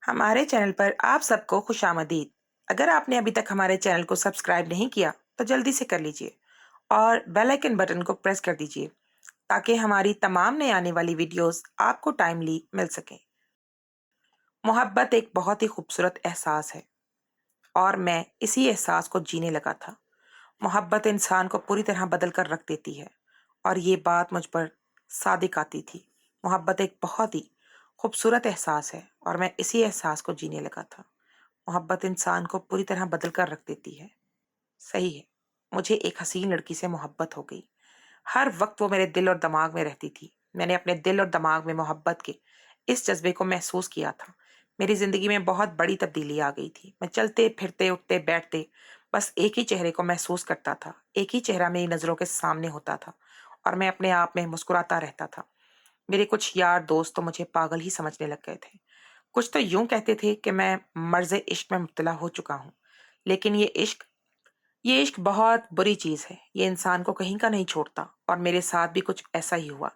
ہمارے چینل پر آپ سب کو خوش آمدید۔ اگر آپ نے ابھی تک ہمارے چینل کو سبسکرائب نہیں کیا تو جلدی سے کر لیجئے اور بیل آئیکن بٹن کو پریس کر دیجئے تاکہ ہماری تمام نئے آنے والی ویڈیوز آپ کو ٹائملی مل سکیں۔ محبت ایک بہت ہی خوبصورت احساس ہے اور میں اسی احساس کو جینے لگا تھا۔ محبت انسان کو پوری طرح بدل کر رکھ دیتی ہے اور یہ بات مجھ پر صادق آتی تھی۔ محبت ایک بہت ہی خوبصورت احساس ہے اور میں اسی احساس کو جینے لگا تھا۔ محبت انسان کو پوری طرح بدل کر رکھ دیتی ہے۔ صحیح ہے، مجھے ایک حسین لڑکی سے محبت ہو گئی۔ ہر وقت وہ میرے دل اور دماغ میں رہتی تھی۔ میں نے اپنے دل اور دماغ میں محبت کے اس جذبے کو محسوس کیا تھا۔ میری زندگی میں بہت بڑی تبدیلی آ گئی تھی۔ میں چلتے پھرتے اٹھتے بیٹھتے بس ایک ہی چہرے کو محسوس کرتا تھا۔ ایک ہی چہرہ میری نظروں کے سامنے ہوتا تھا اور میں اپنے آپ میں مسکراتا رہتا تھا۔ میرے کچھ یار دوست تو مجھے پاگل ہی سمجھنے لگ گئے تھے۔ کچھ تو یوں کہتے تھے کہ میں مرض عشق میں مبتلا ہو چکا ہوں۔ لیکن یہ عشق بہت بری چیز ہے۔ یہ انسان کو کہیں کا نہیں چھوڑتا اور میرے ساتھ بھی کچھ ایسا ہی ہوا۔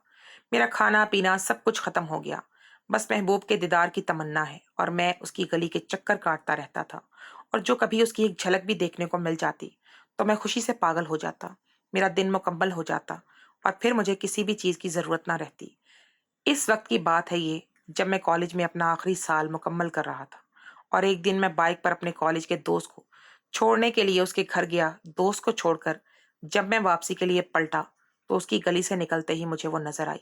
میرا کھانا پینا سب کچھ ختم ہو گیا۔ بس محبوب کے دیدار کی تمنا ہے اور میں اس کی گلی کے چکر کاٹتا رہتا تھا اور جو کبھی اس کی ایک جھلک بھی دیکھنے کو مل جاتی تو میں خوشی سے پاگل ہو جاتا۔ میرا دن مکمل ہو جاتا اور پھر مجھے کسی بھی چیز کی ضرورت نہ رہتی۔ اس وقت کی بات ہے یہ، جب میں کالج میں اپنا آخری سال مکمل کر رہا تھا اور ایک دن میں بائک پر اپنے کالج کے دوست کو چھوڑنے کے لیے اس کے گھر گیا۔ دوست کو چھوڑ کر جب میں واپسی کے لیے پلٹا تو اس کی گلی سے نکلتے ہی مجھے وہ نظر آئی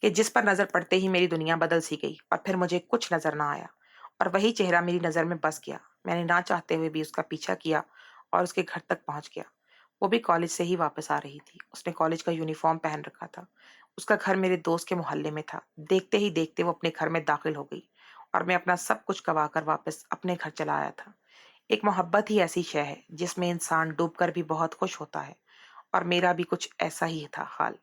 کہ جس پر نظر پڑتے ہی میری دنیا بدل سی گئی اور پھر مجھے کچھ نظر نہ آیا اور وہی چہرہ میری نظر میں بس گیا۔ میں نے نہ چاہتے ہوئے بھی اس کا پیچھا کیا اور اس کے گھر تک پہنچ گیا۔ وہ بھی کالج سے ہی واپس آ رہی تھی۔ اس نے کالج کا یونیفارم پہن رکھا تھا۔ اس کا گھر میرے دوست کے محلے میں تھا۔ دیکھتے ہی دیکھتے وہ اپنے گھر میں داخل ہو گئی اور میں اپنا سب کچھ گوا کر واپس اپنے گھر چلا آیا تھا۔ ایک محبت ہی ایسی شے ہے جس میں انسان ڈوب کر بھی بہت خوش ہوتا ہے اور میرا بھی کچھ ایسا ہی تھا حال۔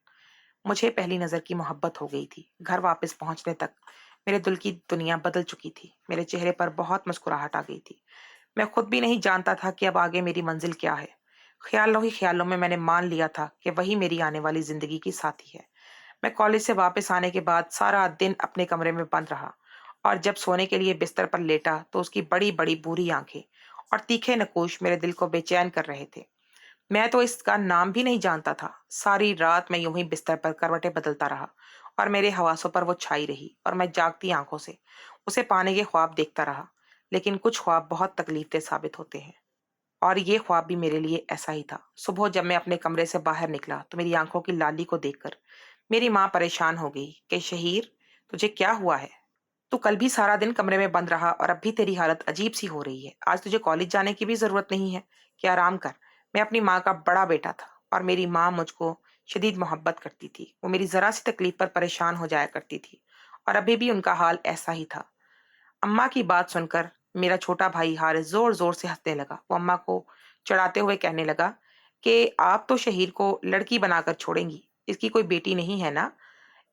مجھے پہلی نظر کی محبت ہو گئی تھی۔ گھر واپس پہنچنے تک میرے دل کی دنیا بدل چکی تھی۔ میرے چہرے پر بہت مسکراہٹ آ گئی تھی۔ میں خود بھی نہیں جانتا تھا کہ اب آگے میری منزل کیا ہے۔ خیالوں ہی خیالوں میں نے مان لیا تھا کہ وہی میری آنے والی زندگی کی ساتھی ہے۔ میں کالج سے واپس آنے کے بعد سارا دن اپنے کمرے میں بند رہا اور جب سونے کے لیے بستر پر لیٹا تو اس کی بڑی بڑی بوری آنکھیں اور تیکھے نقوش میرے دل کو بے چین کر رہے تھے۔ میں تو اس کا نام بھی نہیں جانتا تھا۔ ساری رات میں یوں ہی بستر پر کروٹیں بدلتا رہا اور میرے حواسوں پر وہ چھائی رہی اور میں جاگتی آنکھوں سے اسے پانے کے خواب دیکھتا رہا۔ لیکن کچھ خواب بہت تکلیف دہ ثابت ہوتے ہیں اور یہ خواب بھی میرے لیے ایسا ہی تھا۔ صبح جب میں اپنے کمرے سے باہر نکلا تو میری آنکھوں کی لالی کو دیکھ کر میری ماں پریشان ہو گئی کہ شہیر، تجھے کیا ہوا ہے؟ تو کل بھی سارا دن کمرے میں بند رہا اور اب بھی تیری حالت عجیب سی ہو رہی ہے۔ آج تجھے کالج جانے کی بھی ضرورت نہیں ہے کہ آرام کر۔ میں اپنی ماں کا بڑا بیٹا تھا اور میری ماں مجھ کو شدید محبت کرتی تھی۔ وہ میری ذرا سی تکلیف پر پریشان ہو جایا کرتی تھی اور ابھی بھی ان کا حال ایسا ہی تھا۔ اماں کی بات سن کر میرا چھوٹا بھائی حارث زور زور سے ہنسنے لگا۔ وہ اماں کو چڑھاتے ہوئے کہنے لگا کہ آپ تو شہیر کو لڑکی بنا کر چھوڑیں گی، اس کی کوئی بیٹی نہیں ہے نا،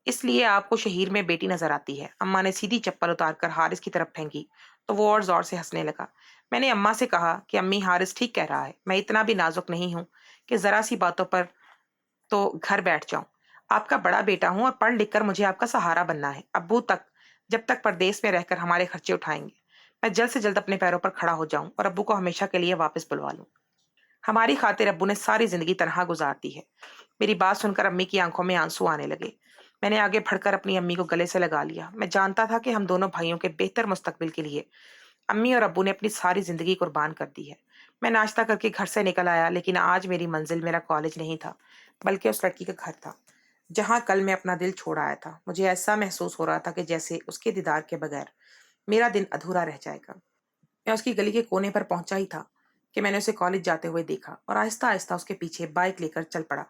اس لیے آپ کو شہیر میں بیٹی نظر آتی ہے۔ اماں نے سیدھی چپل اتار کر حارث کی طرف پھینکی تو وہ اور زور سے ہنسنے لگا۔ میں نے اماں سے کہا کہ امی، حارث ٹھیک کہہ رہا ہے، میں اتنا بھی نازک نہیں ہوں کہ ذرا سی باتوں پر تو گھر بیٹھ جاؤں۔ آپ کا بڑا بیٹا ہوں اور پڑھ لکھ کر مجھے آپ کا سہارا بننا ہے۔ ابو تک جب تک پردیس میں رہ کر ہمارے خرچے اٹھائیں گے، میں جلد سے جلد اپنے پیروں پر کھڑا ہو جاؤں اور ابو کو ہمیشہ کے لیے واپس بلوا لوں۔ ہماری خاطر ابو نے ساری زندگی تنہا گزار دی ہے۔ میری بات سن کر امی کی آنکھوں میں آنسو آنے لگے۔ میں نے آگے بڑھ کر اپنی امی کو گلے سے لگا لیا۔ میں جانتا تھا کہ ہم دونوں بھائیوں کے بہتر مستقبل کے لیے امی اور ابو نے اپنی ساری زندگی قربان کر دی ہے۔ میں ناشتہ کر کے گھر سے نکل آیا، لیکن آج میری منزل میرا کالج نہیں تھا بلکہ اس لڑکی کا گھر تھا جہاں کل میں اپنا دل چھوڑ آیا تھا۔ مجھے ایسا محسوس ہو رہا تھا کہ جیسے اس کے دیدار کے بغیر میرا دن ادھورا رہ جائے گا۔ میں اس کی گلی کے کونے پر پہنچا ہی تھا کہ میں نے اسے کالج جاتے ہوئے دیکھا اور آہستہ آہستہ اس کے پیچھے بائک لے کر چل پڑا۔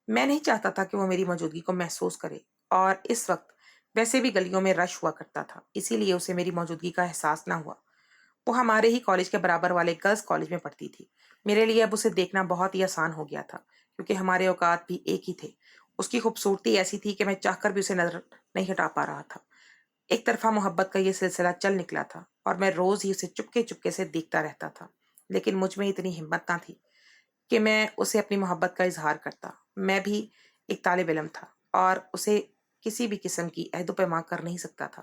میں نہیں چاہتا تھا کہ وہ میری موجودگی کو محسوس کرے اور اس وقت ویسے بھی گلیوں میں رش ہوا کرتا تھا، اسی لیے اسے میری موجودگی کا احساس نہ ہوا۔ وہ ہمارے ہی کالج کے برابر والے گرلز کالج میں پڑھتی تھی۔ میرے لیے اب اسے دیکھنا بہت ہی آسان ہو گیا تھا کیونکہ ہمارے اوقات بھی ایک ہی تھے۔ اس کی خوبصورتی ایسی تھی کہ میں چاہ کر بھی اسے نظر نہیں ہٹا پا رہا تھا۔ ایک طرفہ محبت کا یہ سلسلہ چل نکلا تھا اور میں روز ہی اسے چپکے چپکے سے دیکھتا رہتا تھا، لیکن مجھ میں اتنی ہمت نہ تھی کہ میں اسے اپنی محبت کا اظہار کرتا۔ میں بھی ایک طالب علم تھا اور اسے کسی بھی قسم کی عہد و پیمان کر نہیں سکتا تھا۔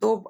2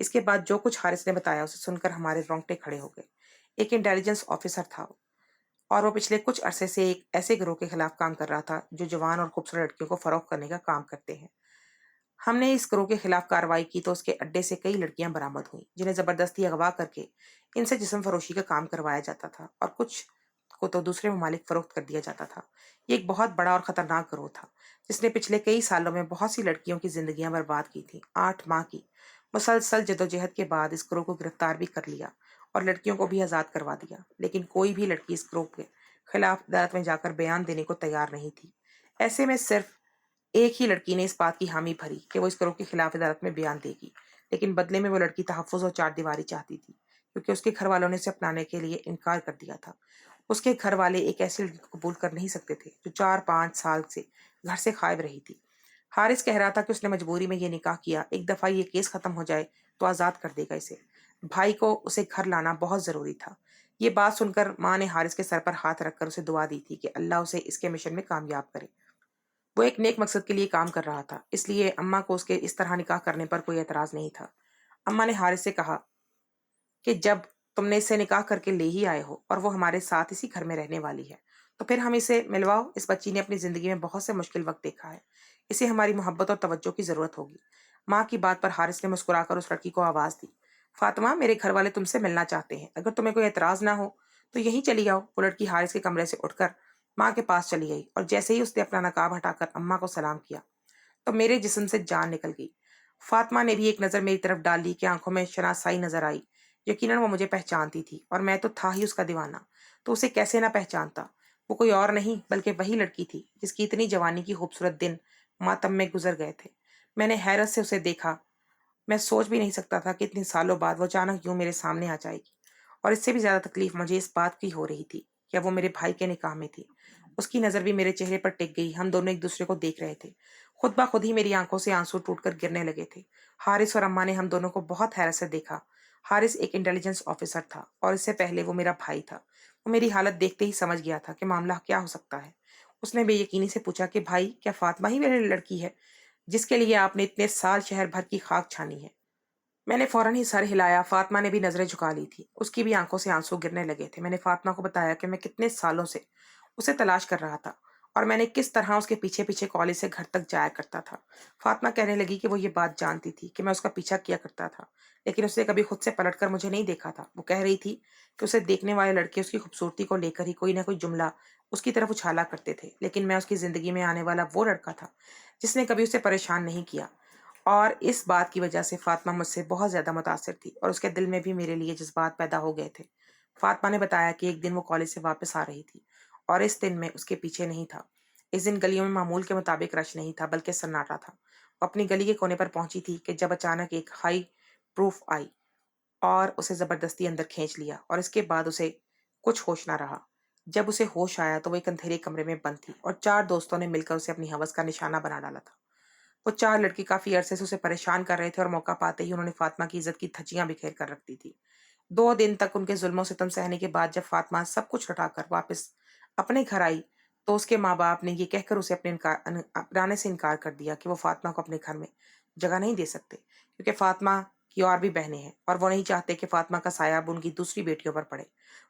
اس کے بعد جو کچھ حارث نے بتایا اسے سن کر ہمارے رونگٹے کھڑے ہو گئے۔ ایک انٹیلیجنس آفیسر تھا اور وہ پچھلے کچھ عرصے سے ایک ایسے گروہ کے خلاف کام کر رہا تھا جو جوان اور خوبصورت لڑکیوں کو فروخت کرنے کا کام کرتے ہیں۔ ہم نے اس گروہ کے خلاف کارروائی کی تو اس کے اڈے سے کئی لڑکیاں برآمد ہوئیں جنہیں زبردستی اغوا کر کے ان سے جسم فروشی کا کام کروایا جاتا تھا اور کچھ کو تو دوسرے ممالک فروخت کر دیا جاتا تھا۔ یہ ایک بہت بڑا اور خطرناک گروہ تھا جس نے پچھلے کئی سالوں میں بہت سی لڑکیوں کی زندگیاں برباد کی تھیں۔ 8 ماہ کی مسلسل جدوجہد کے بعد اس گروہ کو گرفتار بھی کر لیا اور لڑکیوں کو بھی آزاد کروا دیا، لیکن کوئی بھی لڑکی اس گروہ کے خلاف عدالت میں جا کر بیان دینے کو تیار نہیں تھی۔ ایسے میں صرف ایک ہی لڑکی نے اس بات کی حامی بھری کہ وہ اس گروہ کے خلاف عدالت میں بیان دے گی، لیکن بدلے میں وہ لڑکی تحفظ اور 4 دیواری چاہتی تھی کیونکہ اس کے گھر والوں نے اسے اپنانے کے لیے انکار کر دیا تھا۔ اس کے گھر والے ایک ایسی لڑکی کو قبول کر نہیں سکتے تھے جو 4-5 سال سے گھر سے غائب رہی تھی۔ حارث کہہ رہا تھا کہ اس نے مجبوری میں یہ نکاح کیا، ایک دفعہ یہ کیس ختم ہو جائے تو آزاد کر دے گا اسے۔ بھائی کو اسے گھر لانا بہت ضروری تھا۔ یہ بات سن کر ماں نے حارث کے سر پر ہاتھ رکھ کر اسے دعا دی تھی کہ اللہ اسے اس کے مشن میں کامیاب کرے۔ وہ ایک نیک مقصد کے لیے کام کر رہا تھا، اس لیے اماں کو اس کے اس طرح نکاح کرنے پر کوئی اعتراض نہیں تھا۔ اماں نے حارث سے کہا کہ جب تم نے اس سے نکاح کر کے لے ہی آئے ہو اور وہ ہمارے ساتھ اسی گھر میں رہنے والی ہے تو پھر ہم اسے ملواؤ۔ اس بچی نے اپنی زندگی میں بہت سے مشکل وقت دیکھا ہے، اسے ہماری محبت اور توجہ کی ضرورت ہوگی۔ ماں کی بات پر حارث نے مسکرا کر اس لڑکی کو آواز دی، فاطمہ میرے گھر والے تم سے ملنا چاہتے ہیں، اگر تمہیں کوئی اعتراض نہ ہو تو یہیں چلی آؤ۔ وہ لڑکی حارث کے کمرے سے اٹھ کر ماں کے پاس چلی گئی اور جیسے ہی اس نے اپنا نقاب ہٹا کر اماں کو سلام کیا تو میرے جسم سے جان نکل گئی۔ فاطمہ نے بھی ایک نظر میری طرف ڈال لی کہ آنکھوں میں شناسائی نظر آئی۔ یقیناً وہ مجھے پہچانتی تھی اور میں تو تھا ہی اس کا دیوانہ، تو اسے کیسے نہ پہچانتا۔ وہ کوئی اور نہیں بلکہ وہی لڑکی تھی جس کی اتنی جوانی کی خوبصورت دن ماتم میں گزر گئے تھے۔ میں نے حیرت سے اسے دیکھا، میں سوچ بھی نہیں سکتا تھا کہ اتنے سالوں بعد وہ اچانک یوں میرے سامنے آ جائے گی، اور اس سے بھی زیادہ تکلیف مجھے اس بات کی ہو رہی تھی کہ وہ میرے بھائی کے نکاح میں تھی۔ اس کی نظر بھی میرے چہرے پر ٹک گئی، ہم دونوں ایک دوسرے کو دیکھ رہے تھے۔ خود بخود ہی میری آنکھوں سے آنسو ٹوٹ کر گرنے لگے تھے۔ حارث اور اماں نے ہم دونوں کو بہت حیرت سے دیکھا۔ حارث ایک انٹیلیجنس آفیسر تھا اور اس سے پہلے وہ میرا بھائی تھا۔ وہ میری حالت دیکھتے ہی سمجھ گیا تھا کہ معاملہ کیا ہو سکتا ہے۔ اس نے بے یقینی سے پوچھا کہ بھائی کیا فاطمہ ہی میری لڑکی ہے جس کے لیے آپ نے اتنے سال شہر بھر کی خاک چھانی ہے؟ میں نے فوراً ہی سر ہلایا۔ فاطمہ نے بھی نظریں جھکا لی تھی، اس کی بھی آنکھوں سے آنسو گرنے لگے تھے۔ میں نے فاطمہ کو بتایا کہ میں کتنے سالوں سے اسے تلاش کر رہا تھا اور میں نے کس طرح اس کے پیچھے پیچھے کالج سے گھر تک جایا کرتا تھا۔ فاطمہ کہنے لگی کہ وہ یہ بات جانتی تھی کہ میں اس کا پیچھا کیا کرتا تھا، لیکن اس نے کبھی خود سے پلٹ کر مجھے نہیں دیکھا تھا۔ وہ کہہ رہی تھی کہ اسے دیکھنے والے لڑکے اس کی خوبصورتی کو لے کر ہی کوئی نہ کوئی جملہ اس کی طرف اچھالا کرتے تھے، لیکن میں اس کی زندگی میں آنے والا وہ لڑکا تھا جس نے کبھی اسے پریشان نہیں کیا، اور اس بات کی وجہ سے فاطمہ مجھ سے بہت زیادہ متاثر تھی اور اس کے دل میں بھی میرے لیے جذبات پیدا ہو گئے تھے۔ فاطمہ نے بتایا کہ ایک دن وہ کالج سے واپس آ رہی تھی اور اس دن میں اس کے پیچھے نہیں تھا۔ اس دن گلیوں میں معمول کے مطابق رش نہیں تھا بلکہ سناٹا تھا۔ وہ اپنی گلی کے کونے پر پہنچی تھی کہ جب اچانک ایک ہائی پروف آئی اور اسے زبردستی اندر کھینچ لیا، اور اس کے بعد اسے کچھ ہوش نہ رہا۔ جب اسے ہوش آیا تو وہ ایک اندھیرے کمرے میں بند تھی اور 4 دوستوں نے مل کر اسے اپنی ہوس کا نشانہ بنا ڈالا تھا۔ وہ 4 لڑکے کافی عرصے سے اسے پریشان کر رہے تھے اور موقع پاتے ہی انہوں نے فاطمہ کی عزت کی دھجیاں بکھیر کر رکھ دی تھی۔ 2 دن تک ان کے ظلم و ستم سہنے کے بعد جب فاطمہ سب کچھ لٹا کر واپس اپنے گھر آئی تو اس کے ماں باپ نے یہ کہہ کر اسے اپنانے سے انکار کر دیا کہ وہ فاطمہ کو اپنے گھر میں جگہ نہیں دے سکتے، کیونکہ فاطمہ کی اور بھی بہنیں ہیں اور وہ نہیں چاہتے کہ فاطمہ کا سایہ اب ان کی دوسری بیٹیوں پر پڑے۔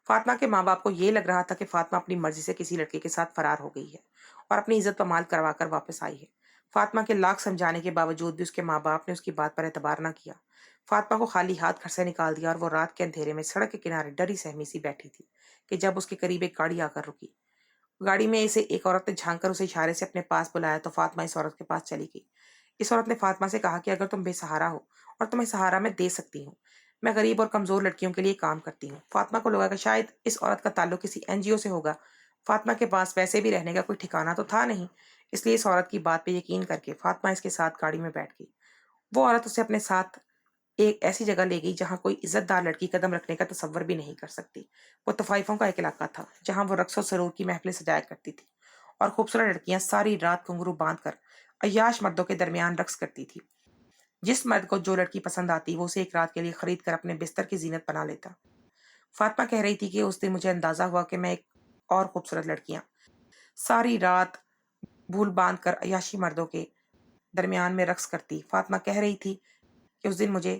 فاطمہ کے ماں باپ کو یہ لگ رہا تھا کہ فاطمہ اپنی مرضی سے کسی لڑکے کے ساتھ فرار ہو گئی ہے اور اپنی عزت پامال کروا کر واپس آئی ہے۔ فاطمہ کے لاکھ سمجھانے کے باوجود بھی اس کے ماں باپ نے اس کی بات پر اعتبار نہ کیا۔ فاطمہ کو خالی ہاتھ گھر سے نکال دیا اور وہ رات کے اندھیرے میں سڑک کے کنارے ڈری سہمی سی بیٹھی تھی کہ جب اس کے قریب ایک گاڑی آ کر رکی۔ گاڑی میں اسے ایک عورت نے جھانک کر اسے اشارے سے اپنے پاس بلایا تو فاطمہ اس عورت کے پاس چلی گئی۔ اس عورت نے فاطمہ سے کہا کہ اگر تم بے سہارا ہو اور تمہیں سہارا میں دے سکتی ہوں، میں غریب اور کمزور لڑکیوں کے لیے کام کرتی ہوں۔ فاطمہ کو لگا کہ شاید اس عورت کا تعلق کسی NGO سے ہوگا۔ فاطمہ کے پاس ویسے بھی رہنے کا کوئی ٹھکانہ تو تھا نہیں، اس لیے اس عورت کی بات پہ یقین کر کے فاطمہ اس کے ساتھ گاڑی میں بیٹھ گئی۔ وہ عورت اسے اپنے ساتھ ایک ایسی جگہ لے گئی جہاں کوئی عزت دار لڑکی قدم رکھنے کا تصور بھی نہیں کر سکتی۔ وہ طفائفوں کا ایک علاقہ تھا جہاں وہ رقص و سرور کی محفلیں سجایا کرتی تھی اور خوبصورت لڑکیاں ساری رات گھنگرو باندھ کر عیاش مردوں کے درمیان رقص کرتی تھی۔ جس مرد کو جو لڑکی پسند آتی وہ اسے ایک رات کے لیے خرید کر اپنے بستر کی زینت بنا لیتا۔ فاطمہ کہہ رہی تھی کہ اس دن مجھے اندازہ ہوا کہ میں ایک اور خوبصورت لڑکیاں ساری رات بھول باندھ کر عیاشی مردوں کے درمیان میں رقص کرتی۔ فاطمہ کہہ رہی تھی کہ اس دن مجھے